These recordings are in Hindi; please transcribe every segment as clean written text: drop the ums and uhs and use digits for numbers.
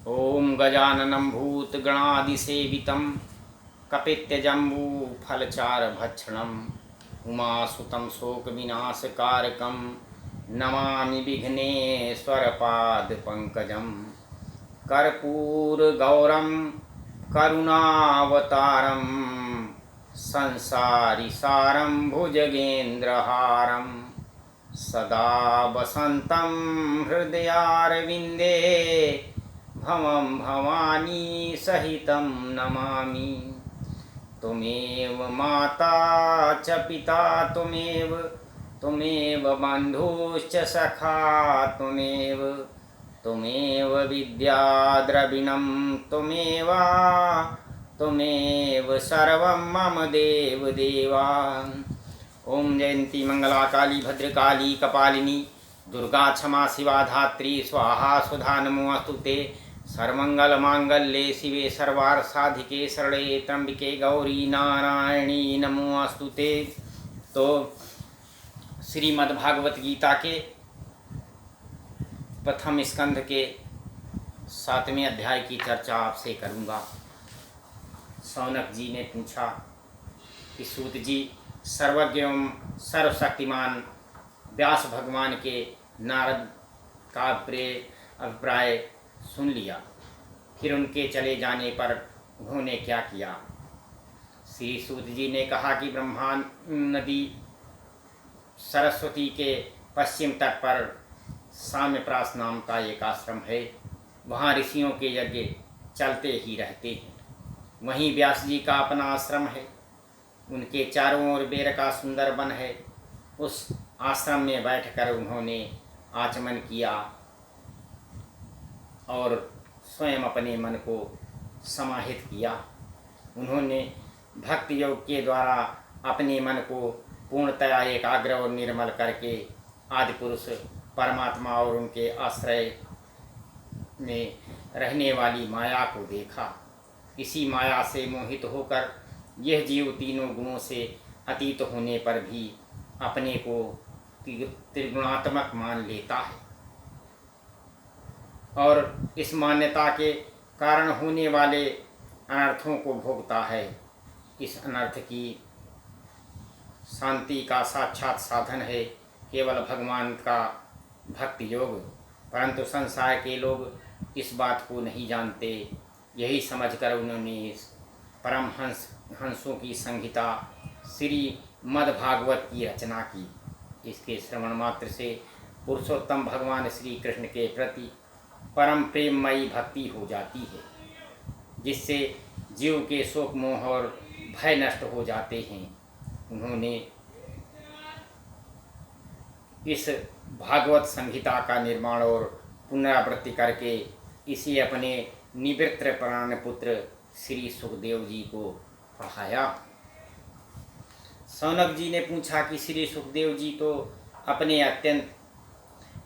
ओम गजाननं भूतगणादिसेवितं कपित्थजम्बूफलचारभक्षणम् उमासुतं शोकविनाशकारकं नमामि विघ्नेश्वरपादपङ्कजं कर्पूरगौरं करुणावतारं संसारिसारं भुजगेन्द्रहारं सदा वसन्तं हृदयारविन्दे भवं भवानी सहितं नमामि। त्वमेव माता च पिता त्वमेव बन्धुश्च सखा त्वमेव विद्या द्रविणं त्वमेव सर्वं मम देवदेवा। ओम जयंती मंगला काली भद्रकाली कपालिनी दुर्गा क्षमा शिवा धात्री स्वाहा सुधा नमोऽस्तुते। सर्वमंगल मांगल्ये शिवे सर्वार्थसाधिके शरणे त्र्यंबके गौरी नारायणी नमोऽस्तुते। तो श्रीमद्भागवत गीता के प्रथम स्कंध के 7वें अध्याय की चर्चा आपसे करूँगा। शौनक जी ने पूछा कि सूत जी, सर्वज्ञ एवं सर्वशक्तिमान व्यास भगवान के नारद का अभिप्राय सुन लिया, फिर उनके चले जाने पर उन्होंने क्या किया? श्री सूत जी ने कहा कि ब्रह्मा नदी सरस्वती के पश्चिम तट पर साम्यप्रास नाम का एक आश्रम है। वहाँ ऋषियों के यज्ञ चलते ही रहते हैं। वहीं व्यास जी का अपना आश्रम है। उनके चारों ओर बेर का सुंदर वन है। उस आश्रम में बैठकर उन्होंने आचमन किया और स्वयं अपने मन को समाहित किया। उन्होंने भक्ति योग के द्वारा अपने मन को पूर्णतया एकाग्र और निर्मल करके आदि पुरुष परमात्मा और उनके आश्रय में रहने वाली माया को देखा। इसी माया से मोहित होकर यह जीव तीनों गुणों से अतीत होने पर भी अपने को त्रिगुणात्मक मान लेता है और इस मान्यता के कारण होने वाले अनर्थों को भोगता है। इस अनर्थ की शांति का साक्षात साधन है केवल भगवान का भक्ति योग, परंतु संसार के लोग इस बात को नहीं जानते। यही समझकर उन्होंने परमहंसों की संहिता श्रीमद्भागवत की रचना की। इसके श्रवण मात्र से पुरुषोत्तम भगवान श्री कृष्ण के प्रति परम प्रेममयी भक्ति हो जाती है, जिससे जीव के शोक मोह और भय नष्ट हो जाते हैं। उन्होंने इस भागवत संहिता का निर्माण और पुनरावृत्ति करके इसे अपने निवृत्त प्राण पुत्र श्री सुखदेव जी को पढ़ाया। शौनक जी ने पूछा कि श्री सुखदेव जी तो अपने अत्यंत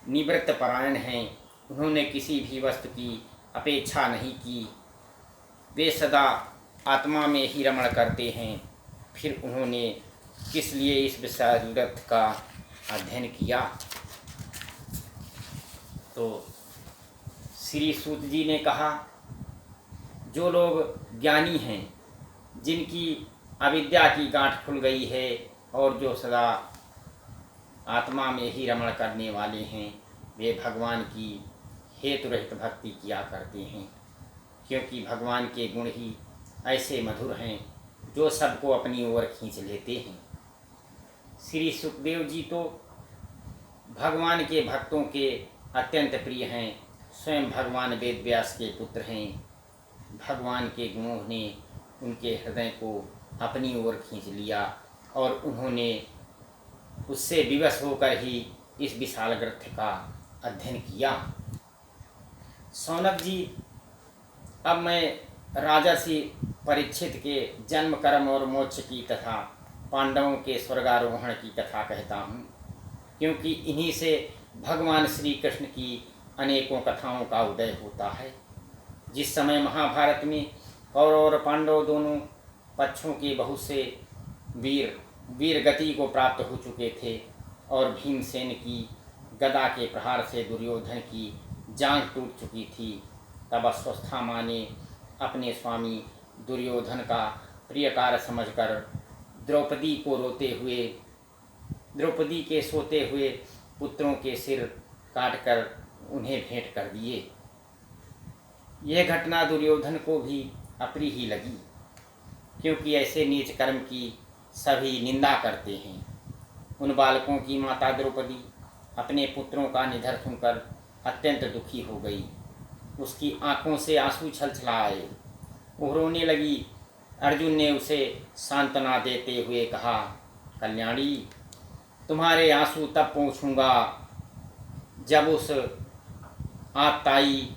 निवृत्त परायण हैं, उन्होंने किसी भी वस्तु की अपेक्षा नहीं की, वे सदा आत्मा में ही रमण करते हैं, फिर उन्होंने किस लिए इस विशाल ग्रंथ का अध्ययन किया? तो श्री सूत जी ने कहा, जो लोग ज्ञानी हैं, जिनकी अविद्या की गांठ खुल गई है और जो सदा आत्मा में ही रमण करने वाले हैं, वे भगवान की हेतु रहित भक्ति किया करते हैं, क्योंकि भगवान के गुण ही ऐसे मधुर हैं जो सबको अपनी ओर खींच लेते हैं। श्री सुखदेव जी तो भगवान के भक्तों के अत्यंत प्रिय हैं, स्वयं भगवान वेद व्यास के पुत्र हैं। भगवान के गुणों ने उनके हृदय को अपनी ओर खींच लिया और उन्होंने उससे विवश होकर ही इस विशाल ग्रंथ का अध्ययन किया। शौनक जी, अब मैं राजर्षि परीक्षित के जन्म कर्म और मोक्ष की तथा पांडवों के स्वर्गारोहण की कथा कहता हूँ, क्योंकि इन्हीं से भगवान श्री कृष्ण की अनेकों कथाओं का उदय होता है। जिस समय महाभारत में कौरव और पांडव दोनों पक्षों के बहुत से वीर गति को प्राप्त हो चुके थे और भीमसेन की गदा के प्रहार से दुर्योधन की जांघ टूट चुकी थी, तब अश्वत्थामा ने अपने स्वामी दुर्योधन का प्रियकार समझकर द्रौपदी के सोते हुए पुत्रों के सिर काटकर उन्हें भेंट कर दिए। यह घटना दुर्योधन को भी अप्रिय ही लगी, क्योंकि ऐसे नीच कर्म की सभी निंदा करते हैं। उन बालकों की माता द्रौपदी अपने पुत्रों का निधन सुनकर अत्यंत दुखी हो गई। उसकी आंखों से आंसू छलछलाए, वो रोने लगी। अर्जुन ने उसे सांत्वना देते हुए कहा, कल्याणी, तुम्हारे आंसू तब पोंछूंगा जब उस आताई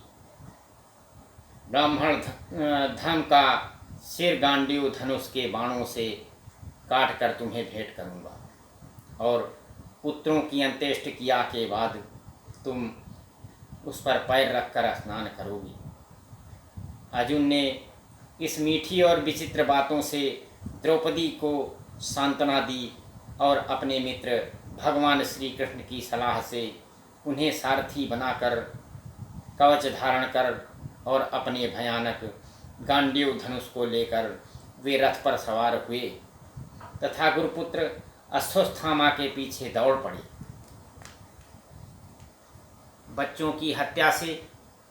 ब्राह्मण धर्म का सिर गांडीव धनुष के बाणों से काट कर तुम्हें भेंट करूंगा, और पुत्रों की अंत्येष्टि क्रिया के बाद तुम उस पर पैर रखकर स्नान करोगी। अर्जुन ने इस मीठी और विचित्र बातों से द्रौपदी को सांत्वना दी और अपने मित्र भगवान श्री कृष्ण की सलाह से उन्हें सारथी बनाकर कवच धारण कर और अपने भयानक गांडीव धनुष को लेकर वे रथ पर सवार हुए तथा गुरुपुत्र अश्वत्थामा के पीछे दौड़ पड़े। बच्चों की हत्या से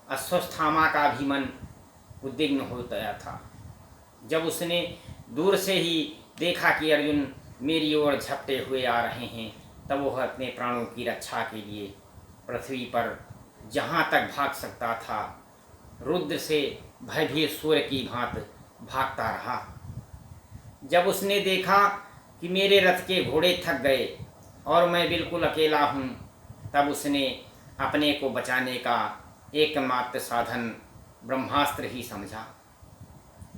अश्वत्थामा का भी मन उद्विग्न हो गया था। जब उसने दूर से ही देखा कि अर्जुन मेरी ओर झपटे हुए आ रहे हैं, तब वह अपने प्राणों की रक्षा के लिए पृथ्वी पर जहाँ तक भाग सकता था रुद्र से भयभीत सूर्य की भांति भागता रहा। जब उसने देखा कि मेरे रथ के घोड़े थक गए और मैं बिल्कुल अकेला हूँ, तब उसने अपने को बचाने का एकमात्र साधन ब्रह्मास्त्र ही समझा।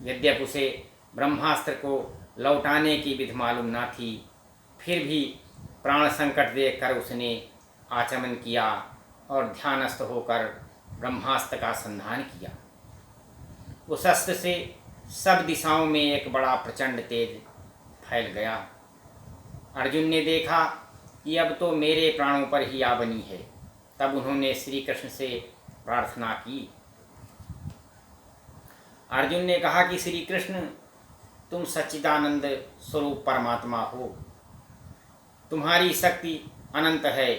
यद्यपि उसे ब्रह्मास्त्र को लौटाने की विधि मालूम न थी, फिर भी प्राण संकट देखकर उसने आचमन किया और ध्यानस्थ होकर ब्रह्मास्त्र का संधान किया। उस अस्त्र से सब दिशाओं में एक बड़ा प्रचंड तेज फैल गया। अर्जुन ने देखा कि अब तो मेरे प्राणों पर ही आ बनी है। तब उन्होंने श्री कृष्ण से प्रार्थना की। अर्जुन ने कहा कि श्री कृष्ण, तुम सच्चिदानंद स्वरूप परमात्मा हो, तुम्हारी शक्ति अनंत है।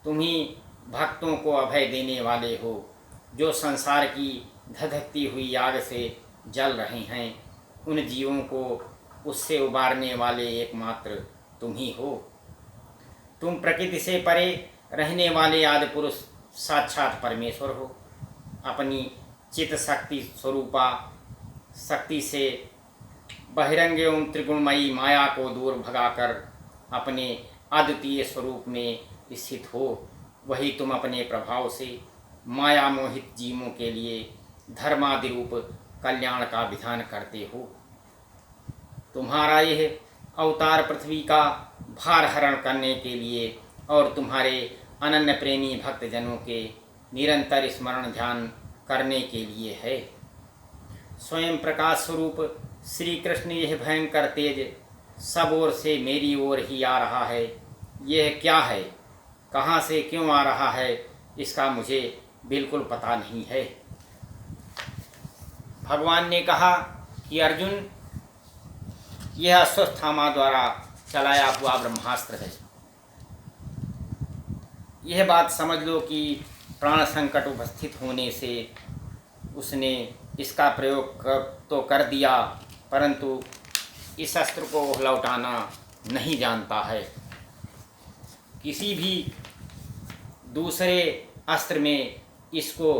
तुम ही भक्तों को अभय देने वाले हो, जो संसार की धधकती हुई आग से जल रहे हैं। उन जीवों को उससे उबारने वाले एकमात्र तुम ही हो। तुम प्रकृति से परे रहने वाले आदि पुरुष साक्षात परमेश्वर हो। अपनी चित्त शक्ति स्वरूपा शक्ति से बहिरंग एवं त्रिगुणमयी माया को दूर भगाकर अपने अद्वितीय स्वरूप में स्थित हो। वही तुम अपने प्रभाव से माया मोहित जीवों के लिए धर्मादि रूप कल्याण का विधान करते हो। तुम्हारा यह अवतार पृथ्वी का भार हरण करने के लिए और तुम्हारे अनन्य प्रेमी भक्तजनों के निरंतर स्मरण ध्यान करने के लिए है। स्वयं प्रकाश स्वरूप श्री कृष्ण यह भयंकर तेज सब ओर से मेरी ओर ही आ रहा है। यह क्या है, कहाँ से क्यों आ रहा है, इसका मुझे बिल्कुल पता नहीं है। भगवान ने कहा कि अर्जुन, यह अश्वत्थामा द्वारा चलाया हुआ ब्रह्मास्त्र है। यह बात समझ लो कि प्राण संकट उपस्थित होने से उसने इसका प्रयोग तो कर दिया, परंतु इस अस्त्र को लौटाना नहीं जानता है। किसी भी दूसरे अस्त्र में इसको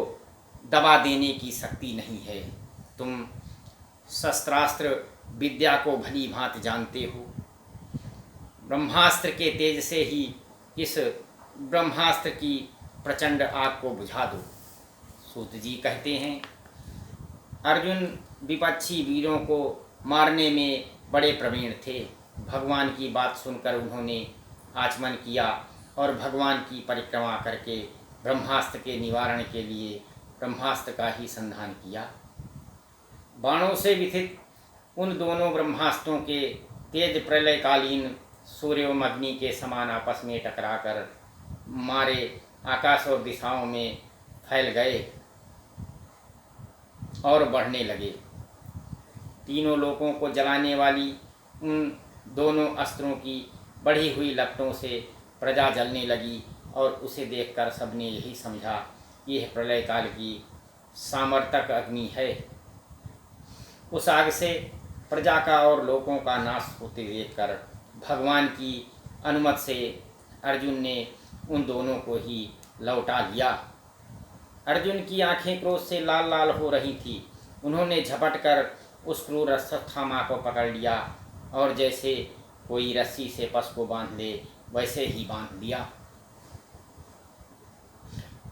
दबा देने की शक्ति नहीं है। तुम शस्त्रास्त्र विद्या को भली भांति जानते हो। ब्रह्मास्त्र के तेज से ही इस ब्रह्मास्त्र की प्रचंड आग को बुझा दो। सूत जी कहते हैं, अर्जुन विपक्षी वीरों को मारने में बड़े प्रवीण थे। भगवान की बात सुनकर उन्होंने आचमन किया और भगवान की परिक्रमा करके ब्रह्मास्त्र के निवारण के लिए ब्रह्मास्त्र का ही संधान किया। बाणों से विथित उन दोनों ब्रह्मास्त्रों के तेज प्रलयकालीन सूर्य एवं अग्नि के समान आपस में टकराकर मारे आकाश और दिशाओं में फैल गए। और बढ़ने लगे। तीनों लोगों को जलाने वाली उन दोनों अस्त्रों की बढ़ी हुई लपटों से प्रजा जलने लगी और उसे देखकर सबने यही समझा यह प्रलय काल की सामर्थक अग्नि है। उस आग से प्रजा का और लोगों का नाश होते देखकर भगवान की अनुमति से अर्जुन ने उन दोनों को ही लौटा लिया। अर्जुन की आंखें क्रोध से लाल लाल हो रही थी। उन्होंने झपट कर उस क्रूर अश्वत्थामा को पकड़ लिया और जैसे कोई रस्सी से पशु को बांध ले वैसे ही बांध दिया।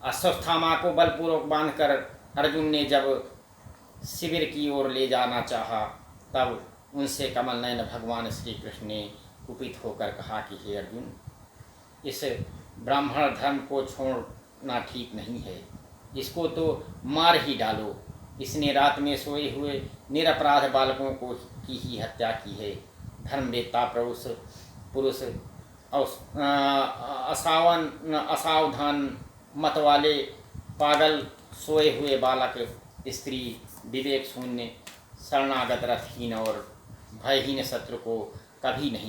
अश्वत्थामा को बलपूर्वक बांधकर अर्जुन ने जब शिविर की ओर ले जाना चाहा तब उनसे कमल नयन भगवान श्री कृष्ण ने कुपित होकर कहा कि हे अर्जुन, इस ब्राह्मण धर्म को छोड़ना ठीक नहीं है, इसको तो मार ही डालो। इसने रात में सोए हुए निरपराध बालकों को की ही हत्या की है। धर्मवेत्ता पुरुष असावधान मत वाले पागल सोए हुए बालक स्त्री विवेक शून्य शरणागत रथहीन और भयहीन शत्रु को कभी नहीं